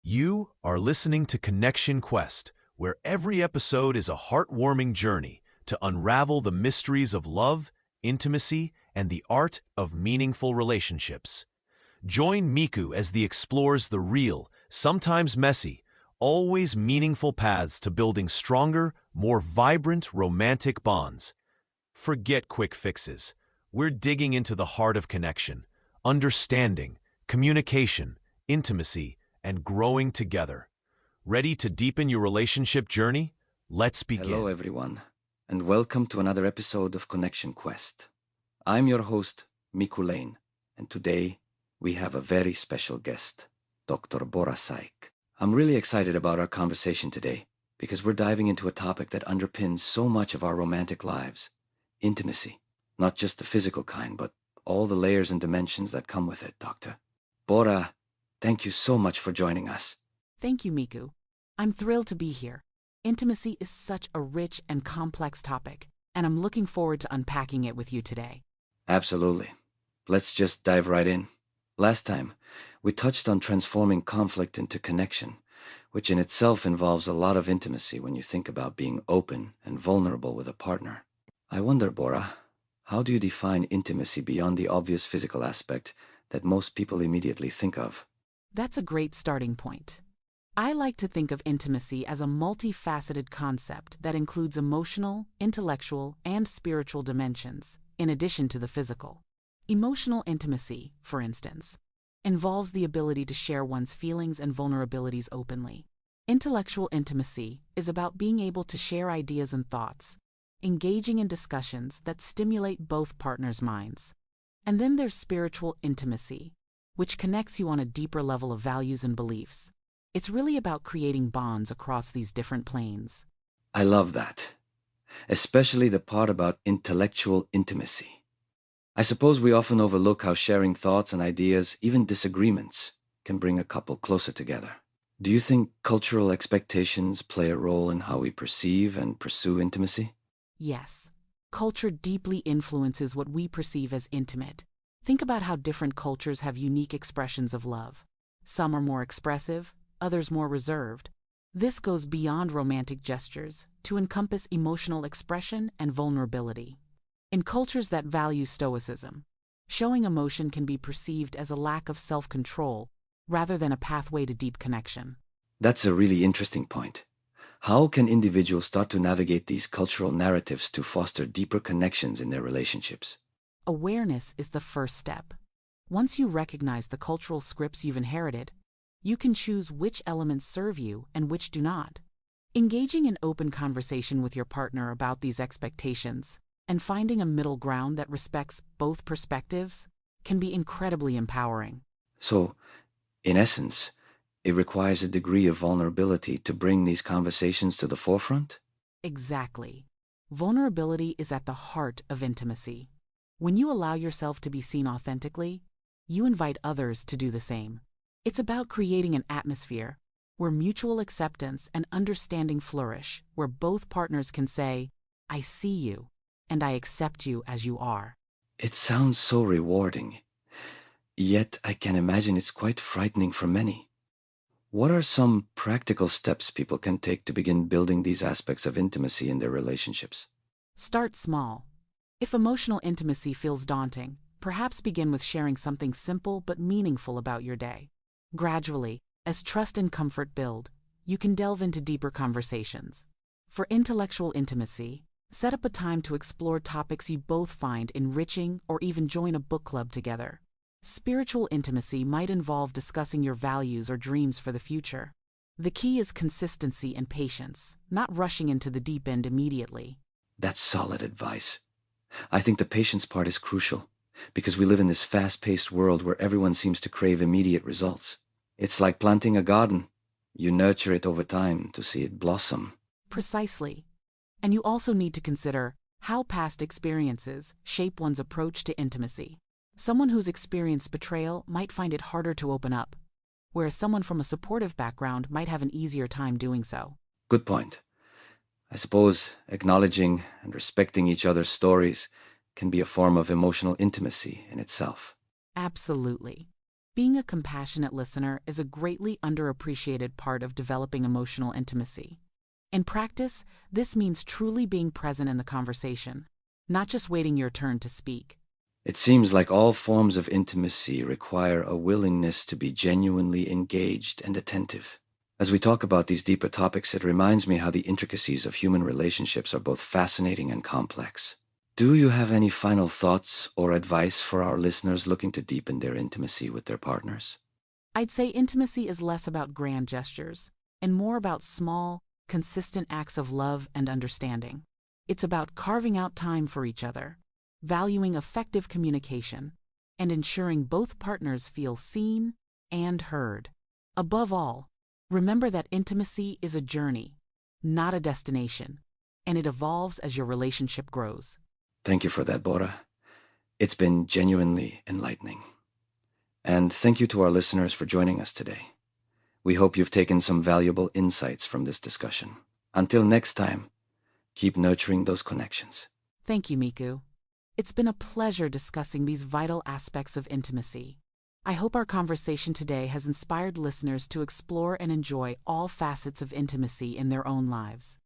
You are listening to Connection Quest, where every episode is a heartwarming journey to unravel the mysteries of love, intimacy, and the art of meaningful relationships. Join Miku as he explores the real, sometimes messy, always meaningful paths to building stronger, more vibrant romantic bonds. Forget quick fixes. We're digging into the heart of connection, understanding, communication, intimacy, and growing together. Ready to deepen your relationship journey? Let's Hello, begin. everyone, and welcome to another episode of Connection Quest. I'm your host, Miku Lane, and today we have a very special guest, Dr. Bora Saik. I'm really excited about our conversation today because we're diving into a topic that underpins so much of our romantic lives: intimacy. Not just the physical kind, but all the layers and dimensions that come with it, Doctor. Bora, thank you so much for joining us. Thank you, Miku. I'm thrilled to be here. Intimacy is such a rich and complex topic, and I'm looking forward to unpacking it with you today. Absolutely. Let's just dive right in. Last time, we touched on transforming conflict into connection, which in itself involves a lot of intimacy when you think about being open and vulnerable with a partner. I wonder, Bora, how do you define intimacy beyond the obvious physical aspect that most people immediately think of? That's a great starting point. I like to think of intimacy as a multifaceted concept that includes emotional, intellectual, and spiritual dimensions, in addition to the physical. Emotional intimacy, for instance, involves the ability to share one's feelings and vulnerabilities openly. Intellectual intimacy is about being able to share ideas and thoughts, engaging in discussions that stimulate both partners' minds. And then there's spiritual intimacy, which connects you on a deeper level of values and beliefs. It's really about creating bonds across these different planes. I love that, especially the part about intellectual intimacy. I suppose we often overlook how sharing thoughts and ideas, even disagreements, can bring a couple closer together. Do you think cultural expectations play a role in how we perceive and pursue intimacy? Yes, culture deeply influences what we perceive as intimate. Think about how different cultures have unique expressions of love. Some are more expressive, others more reserved. This goes beyond romantic gestures to encompass emotional expression and vulnerability. In cultures that value stoicism, showing emotion can be perceived as a lack of self-control rather than a pathway to deep connection. That's a really interesting point. How can individuals start to navigate these cultural narratives to foster deeper connections in their relationships? Awareness is the first step. Once you recognize the cultural scripts you've inherited, you can choose which elements serve you and which do not. Engaging in open conversation with your partner about these expectations and finding a middle ground that respects both perspectives can be incredibly empowering. So, in essence, it requires a degree of vulnerability to bring these conversations to the forefront? Exactly. Vulnerability is at the heart of intimacy. When you allow yourself to be seen authentically, you invite others to do the same. It's about creating an atmosphere where mutual acceptance and understanding flourish, where both partners can say, "I see you, and I accept you as you are." It sounds so rewarding, yet I can imagine it's quite frightening for many. What are some practical steps people can take to begin building these aspects of intimacy in their relationships? Start small. If emotional intimacy feels daunting, perhaps begin with sharing something simple but meaningful about your day. Gradually, as trust and comfort build, you can delve into deeper conversations. For intellectual intimacy, set up a time to explore topics you both find enriching or even join a book club together. Spiritual intimacy might involve discussing your values or dreams for the future. The key is consistency and patience, not rushing into the deep end immediately. That's solid advice. I think the patience part is crucial, because we live in this fast-paced world where everyone seems to crave immediate results. It's like planting a garden. You nurture it over time to see it blossom. Precisely. And you also need to consider how past experiences shape one's approach to intimacy. Someone who's experienced betrayal might find it harder to open up, whereas someone from a supportive background might have an easier time doing so. Good point. I suppose acknowledging and respecting each other's stories can be a form of emotional intimacy in itself. Absolutely. Being a compassionate listener is a greatly underappreciated part of developing emotional intimacy. In practice, this means truly being present in the conversation, not just waiting your turn to speak. It seems like all forms of intimacy require a willingness to be genuinely engaged and attentive. As we talk about these deeper topics, it reminds me how the intricacies of human relationships are both fascinating and complex. Do you have any final thoughts or advice for our listeners looking to deepen their intimacy with their partners? I'd say intimacy is less about grand gestures and more about small, consistent acts of love and understanding. It's about carving out time for each other, valuing effective communication, and ensuring both partners feel seen and heard. Above all, remember that intimacy is a journey, not a destination, and it evolves as your relationship grows. Thank you for that, Bora. It's been genuinely enlightening. And thank you to our listeners for joining us today. We hope you've taken some valuable insights from this discussion. Until next time, keep nurturing those connections. Thank you, Miku. It's been a pleasure discussing these vital aspects of intimacy. I hope our conversation today has inspired listeners to explore and enjoy all facets of intimacy in their own lives.